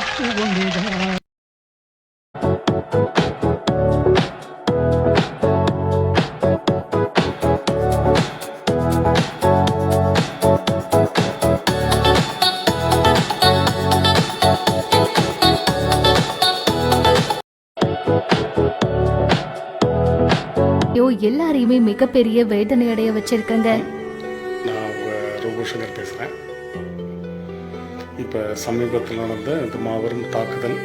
பார்த்து கொண்டுதான். எல்லாரையுமே மிகப்பெரிய வேதனை அடைய வச்சிருக்கங்க. நான் ரோபோசங்கர் பேசுகிறேன். இப்போ சமீபத்தில் நடந்த இந்த மாபெரும் தாக்குதல்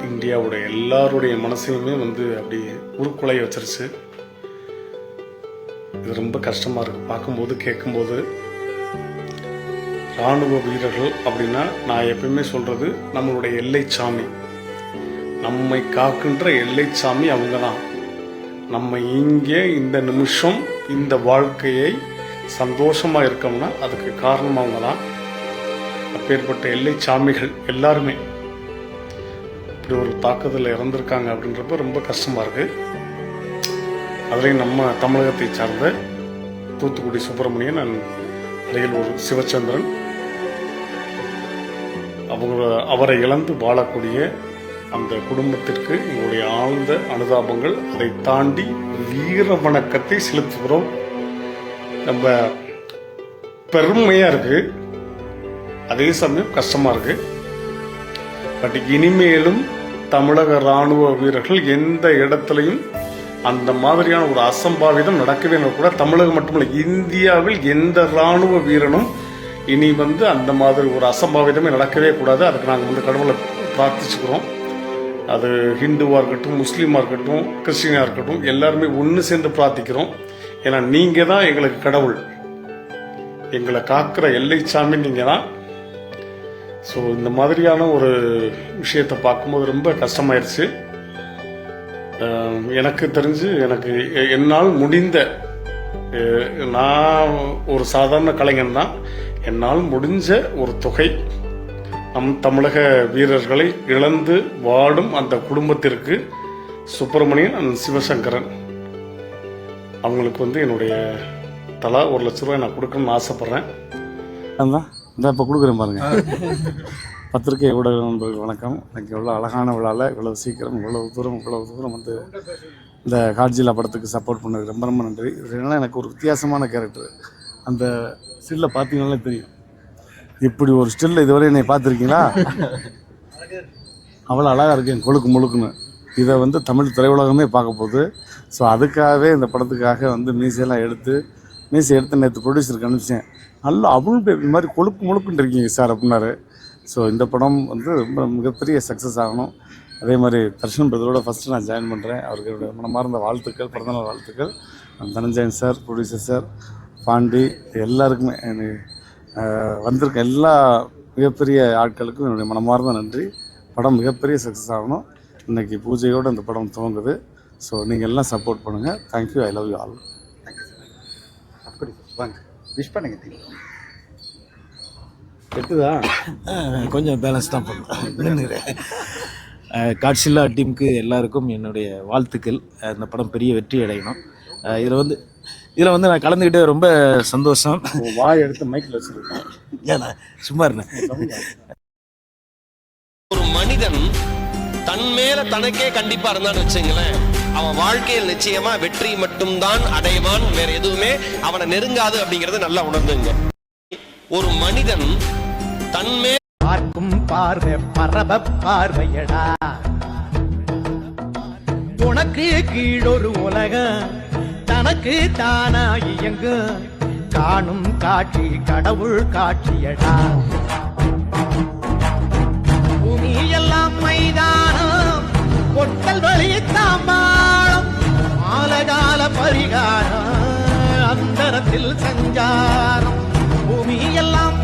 இந்தியாவோட எல்லாருடைய மனசையுமே அப்படி உருக்குலைய வச்சிருச்சு. இது ரொம்ப கஷ்டமாக இருக்குது பார்க்கும்போது கேட்கும்போது. இராணுவ வீரர்கள் அப்படின்னா நான் எப்பயுமே சொல்கிறது நம்மளுடைய எல்லை சாமி, நம்மை காக்கின்ற எல்லை சாமி அவங்க தான். நம்ம இங்கே இந்த நிமிஷம் இந்த வாழ்க்கையை சந்தோஷமாக இருக்கோம்னா அதுக்கு காரணம் அவங்க தான். அப்பேற்பட்ட எல்லை சாமிகள் எல்லாருமே இப்படி ஒரு தாக்குதலில் இறந்துருக்காங்க அப்படின்றப்ப ரொம்ப கஷ்டமாக இருக்குது. அதுலேயும் நம்ம தமிழகத்தை சார்ந்த தூத்துக்குடி சுப்பிரமணியன் அருகில் ஒரு சிவச்சந்திரன் அவரை இழந்து வாழக்கூடிய அந்த குடும்பத்திற்கு எங்களுடைய ஆழ்ந்த அனுதாபங்கள். அதை தாண்டி வீர வணக்கத்தை செலுத்துகிறோம். நம்ம பெருமையா இருக்கு, அதே சமயம் கஷ்டமா இருக்கு. பட் இனிமேலும் தமிழக இராணுவ வீரர்கள் எந்த இடத்துலையும் அந்த மாதிரியான ஒரு அசம்பாவிதம் நடக்கவே கூட. தமிழகம் மட்டுமல்ல, இந்தியாவில் எந்த இராணுவ வீரனும் இனி அந்த மாதிரி ஒரு அசம்பாவிதமே நடக்கவே கூடாது. அதுக்கு நாங்கள் கடவுளை பிரார்த்திச்சுக்கிறோம். அது ஹிந்துவாக இருக்கட்டும், முஸ்லீமாக இருக்கட்டும், கிறிஸ்டினாக இருக்கட்டும், எல்லாருமே ஒன்று சேர்ந்து பிரார்த்திக்கிறோம். ஏன்னா நீங்கள் தான் எங்களுக்கு கடவுள், எங்களை காக்கிற எல்லை சாமி நீங்கள் தான். ஸோ இந்த மாதிரியான ஒரு விஷயத்தை பார்க்கும்போது ரொம்ப கஷ்டமாயிருச்சு. எனக்கு தெரிஞ்சு என்னால் முடிந்த, நான் ஒரு சாதாரண கலைஞன் தான், என்னால் முடிஞ்ச ஒரு தொகை நம் தமிழக வீரர்களை இழந்து வாடும் அந்த குடும்பத்திற்கு சுப்பிரமணியன் அண்ட் சிவசங்கரன் அவங்களுக்கு என்னுடைய தலா 1 லட்ச ரூபாய் நான் கொடுக்கணும்னு ஆசைப்பட்றேன். அதான் இந்த இப்போ கொடுக்குறேன் பாருங்க. பத்திரிகை ஊடக நண்பர்கள் வணக்கம். எனக்கு இவ்வளோ அழகான விழாவில் இவ்வளவு சீக்கிரம் இவ்வளவு தூரம் இந்த காட்ஜிலா படத்துக்கு சப்போர்ட் பண்ணதுக்கு ரொம்ப ரொம்ப நன்றி. இதனால எனக்கு ஒரு வித்தியாசமான கேரக்டர். அந்த ஸ்டில்ல பார்த்தீங்கன்னாலே தெரியும். இப்படி ஒரு ஸ்டில் இதுவரை என்னை பார்த்துருக்கீங்களா? அவ்வளோ அழகாக இருக்கேன் கொழுக்கு முழுக்குன்னு. இதை தமிழ் திரையுலகமே பார்க்க போகுது. ஸோ அதுக்காகவே இந்த படத்துக்காக மீசையெல்லாம் எடுத்து நேற்று ப்ரொடியூசருக்கு அனுப்பிச்சேன். நல்லா அவுள் பேபி மாதிரி கொழுக்கு முழுக்குன்னு இருக்கீங்க சார் அப்படின்னாரு. ஸோ இந்த படம் ரொம்ப மிகப்பெரிய சக்ஸஸ் ஆகணும். அதே மாதிரி தர்ஷன் பிரதரோட ஃபஸ்ட்டு நான் ஜாயின் பண்ணுறேன். அவருக்கு என்னுடைய மனமார்ந்த வாழ்த்துக்கள், பிறந்தநாள் வாழ்த்துக்கள். Dhananjayan sir, producer sir, Pandi, எல்லாருக்குமே வந்திருக்க எல்லா மிகப்பெரிய ஆட்களுக்கும் என்னுடைய மனமார்ந்த நன்றி. படம் மிகப்பெரிய சக்ஸஸ் ஆகணும். இன்றைக்கி பூஜையோடு இந்த படம் துவங்குது. ஸோ நீங்கள் எல்லாம் சப்போர்ட் பண்ணுங்கள். Thank you. I love you all. அப்படி வாங்க விஷ் பண்ணுங்க. கெட்டுதா கொஞ்சம் பேலன்ஸ் தான் பண்ணுறேன். காட்சில்லா டீமுக்கு எல்லாருக்கும் என்னுடைய வாழ்த்துக்கள். இந்த படம் பெரிய வெற்றி அடையணும். இதில் நான் கலந்துக்கிட்டே ரொம்ப சந்தோஷம். வாய் எடுத்து மைக்கில் வச்சுருக்கேன். ஏன்னா சும்மா இருந்தேன். ஒரு மனிதன் தன் மேல தனக்கே கண்டிப்பா இருந்தான்னு வச்சுங்களேன், அவன் வாழ்க்கையில் நிச்சயமா வெற்றி மட்டும்தான் அடைவான். வேற எதுவுமே அவனை நெருங்காது அப்படிங்கறது நல்லா உணர்ந்துங்க. ஒரு மனிதன் தன்மே பார்க்கும் பார்வை பரப பார்வையடா, உனக்கு கீழொரு உலகம் தனக்கு தானா இயங்கு, காணும் காட்சி கடவுள் காட்சியடா. பூமி எல்லாம் மைதானம், பொட்டல் வழி தாம்பாளம், ஆலகால பரிகாரம், அந்தரத்தில் சஞ்சாரம். பூமி எல்லாம்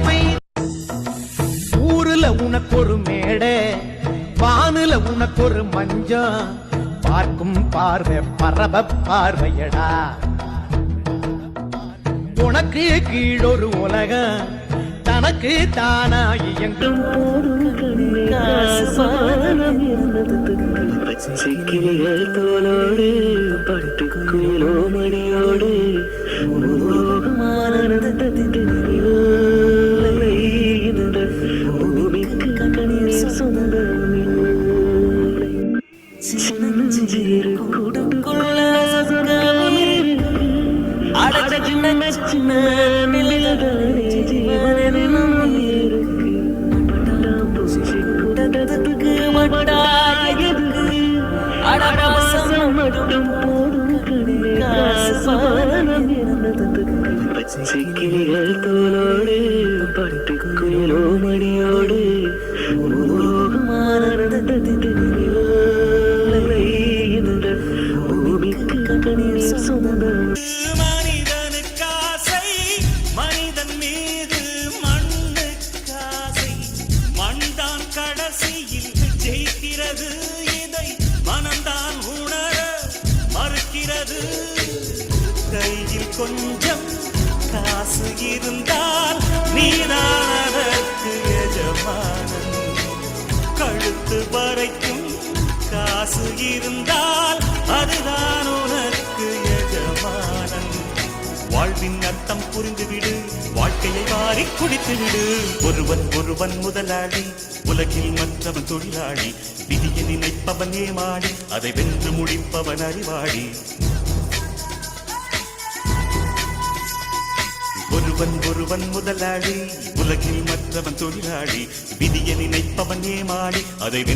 ஊருல உனக்கு ஒரு மேடை, வானுல உனக்கு ஒரு மஞ்சம், பார்க்கும் பார்வை பரப பார்வையடா. உனக்கு கீழொரு உலகம் தனக்கு தானா இயங்கும். தோலோடு பட்டுக்குயிலோ மடியோடு பூமிக்கு கிளிகள் தோலோடு பட்டுக்குயிலோ மணியோடு மனிதனுக்காசை மனிதன் மீது மண்ணுக்காசை மண்தான் கடைசியில் ஜெயிக்கிறது இதை மனம்தான் உணர மறுக்கிறது கையில் கொஞ்சம் காசு இருந்தால் நீதான் அதற்கு எஜமானன் கழுத்து வரைக்கும் காசு இருந்தால் அதுதான் உனக்கு எஜமானன் வாழ்வின் அர்த்தம் புரிந்துவிடு வாழ்க்கையை வாரி குடித்துவிடு ஒருவன் ஒருவன் முதலாளி உலகில் மற்றவன் தொழிலாளி விதியை நினைப்பவன் ஏமாளி அதை வென்று முடிப்பவன் அறிவாளி ஒருவன் ஒருவன் முதலாளி உலகில் மற்றவன் தொழிலாளி விதியை நினைப்பவன் ஏமாளி அதை வென்று